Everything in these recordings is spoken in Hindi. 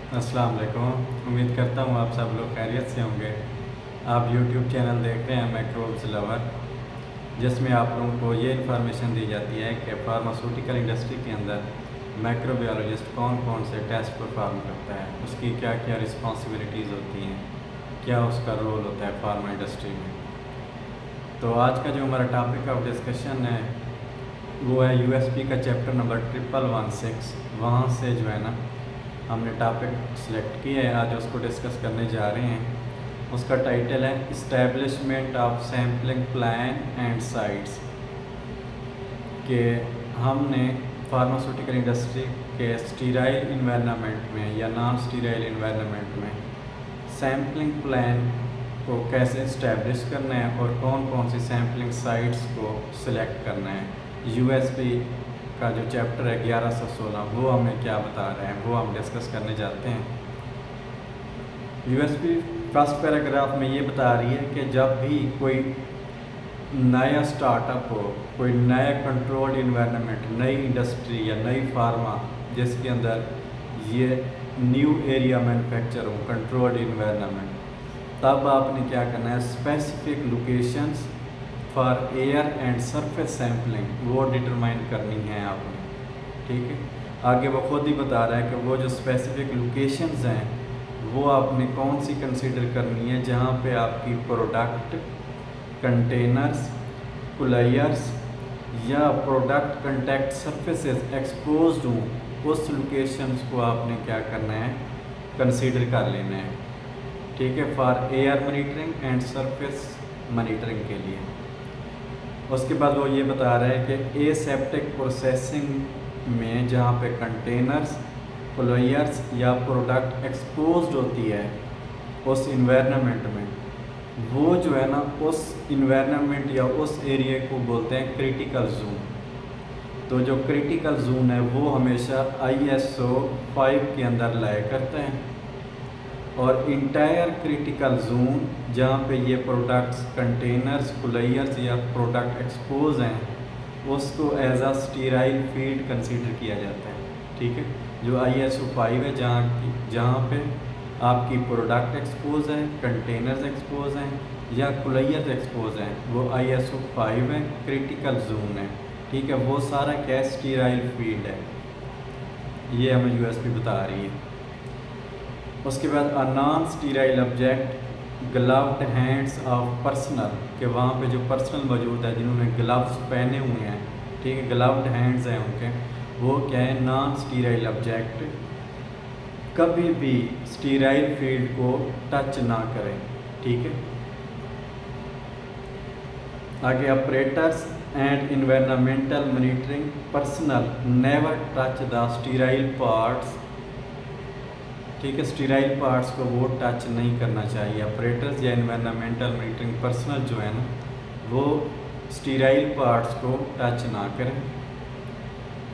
अस्सलाम वालेकुम। उम्मीद करता हूँ आप सब लोग खैरियत से होंगे। आप यूट्यूब चैनल देख रहे हैं मैक्रोब्स लवर, जिसमें आप लोगों को ये इन्फॉर्मेशन दी जाती है कि फार्मास्यूटिकल इंडस्ट्री के अंदर माइक्रोबायोलॉजिस्ट कौन कौन से टेस्ट परफॉर्म करता है, उसकी क्या क्या रिस्पॉन्सिबिलिटीज़ होती हैं, क्या उसका रोल होता है फार्मा इंडस्ट्री में। तो आज का जो हमारा टॉपिक ऑफ डिस्कशन है वो है यूएसपी का चैप्टर नंबर 1116। वहाँ से जो है ना हमने टॉपिक सेलेक्ट किया है, आज उसको डिस्कस करने जा रहे हैं। उसका टाइटल है establishment of sampling plan and sites. कि हमने फार्मास्यूटिकल इंडस्ट्री के स्टीराइल इन्वायरमेंट में या नॉन स्टीराइल इन्वायरमेंट में सैम्पलिंग प्लान को कैसे इस्टेब्लिश करना है और कौन कौन सी सैम्पलिंग साइट्स को सिलेक्ट करना है। यूएसपी का जो चैप्टर है 1116 वो हमें क्या बता रहे हैं, वो हम डिस्कस करने जाते हैं। यूएसपी फर्स्ट पैराग्राफ में ये बता रही है कि जब भी कोई नया स्टार्टअप हो, कोई नया कंट्रोल्ड इन्वायरमेंट, नई इंडस्ट्री या नई फार्मा जिसके अंदर ये न्यू एरिया मैन्युफैक्चर हो, कंट्रोल्ड इन्वायरमेंट, तब आपने क्या करना है, specific locations for air and surface sampling वो डिटरमाइन करनी है आपने। ठीक है, आगे वो खुद ही बता रहा है कि वो जो स्पेसिफिक लोकेशंस हैं वो आपने कौन सी कंसीडर करनी है, जहाँ पे आपकी प्रोडक्ट कंटेनर्स, कुलायर्स या प्रोडक्ट कंटैक्ट सरफेसेस एक्सपोज्ड हों, उस लोकेशंस को आपने क्या करना है, कंसीडर कर लेना है। ठीक है, for air monitoring and surface monitoring के लिए। उसके बाद वो ये बता रहा है कि एसेप्टिक प्रोसेसिंग में जहाँ पे कंटेनर्स, कुलायर्स या प्रोडक्ट एक्सपोज्ड होती है उस इन्वायरमेंट में, वो जो है ना उस इन्वायरमेंट या उस एरिया को बोलते हैं क्रिटिकल जोन। तो जो क्रिटिकल जोन है वो हमेशा ISO 5 के अंदर लाया करता है, और इंटायर क्रिटिकल जोन जहाँ पे ये प्रोडक्ट्स, कंटेनर्स, कुलायर्स या प्रोडक्ट एक्सपोज हैं उसको एज आ स्टीराइल फील्ड कंसीडर किया जाता है। ठीक है, जो ISO 5 है जहाँ पे आपकी प्रोडक्ट एक्सपोज है, कंटेनर्स एक्सपोज हैं या कुलायर्स एक्सपोज हैं, वो ISO 5 है, क्रिटिकल जोन है। ठीक है, वो सारा क्या स्टीराइल फील्ड है, ये हमें यूएसपी बता रही है। उसके बाद a non sterile object gloved hands of personal, कि वहाँ पे जो पर्सनल मौजूद है जिन्होंने ग्लव्स पहने हुए हैं, ठीक है, ग्लव्ड हैंड्स हैं उनके, वो क्या है, नॉन स्टीराइल ऑब्जेक्ट कभी भी स्टीराइल फील्ड को टच ना करें। ठीक है, आगे operators and environmental monitoring personal never touch the sterile parts. ठीक है, स्टीराइल पार्ट्स को वो टच नहीं करना चाहिए। ऑपरेटर्स या इन्वायरमेंटल मॉनिटरिंग पर्सनल जो है ना वो स्टीराइल पार्ट्स को टच ना करें,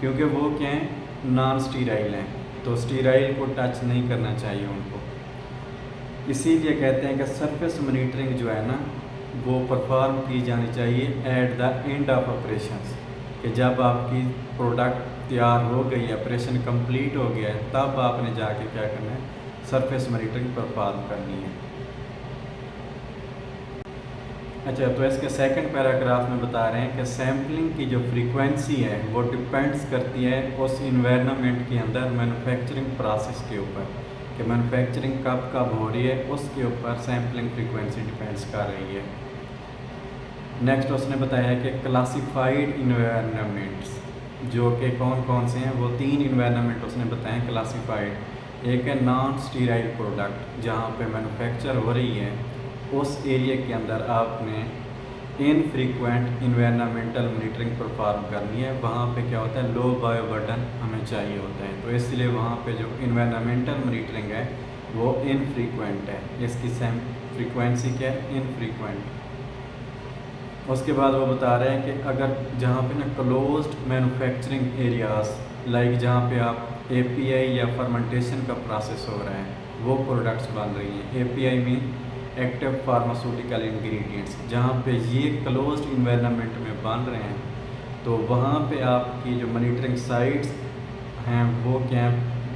क्योंकि वो क्या है, नॉन स्टीराइल हैं, तो स्टीराइल को टच नहीं करना चाहिए उनको। इसीलिए कहते हैं कि सरफेस मॉनिटरिंग जो है ना वो परफॉर्म की जानी चाहिए at the end of operations, कि जब आपकी प्रोडक्ट तैयार हो गई है, ऑपरेशन कंप्लीट हो गया है, तब आपने जाके क्या करना है, सरफेस मॉनिटरिंग परफॉर्म करनी है। अच्छा, तो इसके सेकंड पैराग्राफ में बता रहे हैं कि सैम्पलिंग की जो फ्रीक्वेंसी है वो डिपेंड्स करती है उस इन्वायरमेंट के अंदर मैन्युफैक्चरिंग प्रोसेस के ऊपर, कि मैन्युफैक्चरिंग कब कब हो रही है, उसके ऊपर सैम्पलिंग फ्रीक्वेंसी डिपेंड्स कर रही है। नेक्स्ट उसने बताया कि क्लासिफाइड इन्वायरमेंट्स जो कि कौन कौन से हैं, वो 3 इन्वायरमेंट उसने बताए क्लासिफाइड। एक है नॉन स्टीराइल प्रोडक्ट, जहाँ पे मैन्युफैक्चर हो रही है उस एरिया के अंदर आपने इनफ्रीक्वेंट इन्वायरमेंटल मॉनिटरिंग परफॉर्म करनी है। वहाँ पे क्या होता है, लो बायो बर्डन हमें चाहिए होता है, तो इसलिए वहाँ पे जो इन्वायरमेंटल मॉनिटरिंग है वो इनफ्रीक्वेंट है, इसकी सेम फ्रीक्वेंसी क्या है, इनफ्रीक्वेंट। उसके बाद वो बता रहे हैं कि अगर जहाँ पे ना क्लोज्ड मैन्युफैक्चरिंग एरियाज, लाइक जहाँ पे आप API या फर्मेंटेशन का प्रोसेस हो रहा है, वो प्रोडक्ट्स बन रही हैं। API में एक्टिव फार्मास्यूटिकल इंग्रेडिएंट्स, जहाँ पे ये क्लोज्ड इन्वायरमेंट में बन रहे हैं, तो वहाँ पे आपकी जो मॉनिटरिंग साइट्स हैं वो क्या हैं,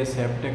aseptic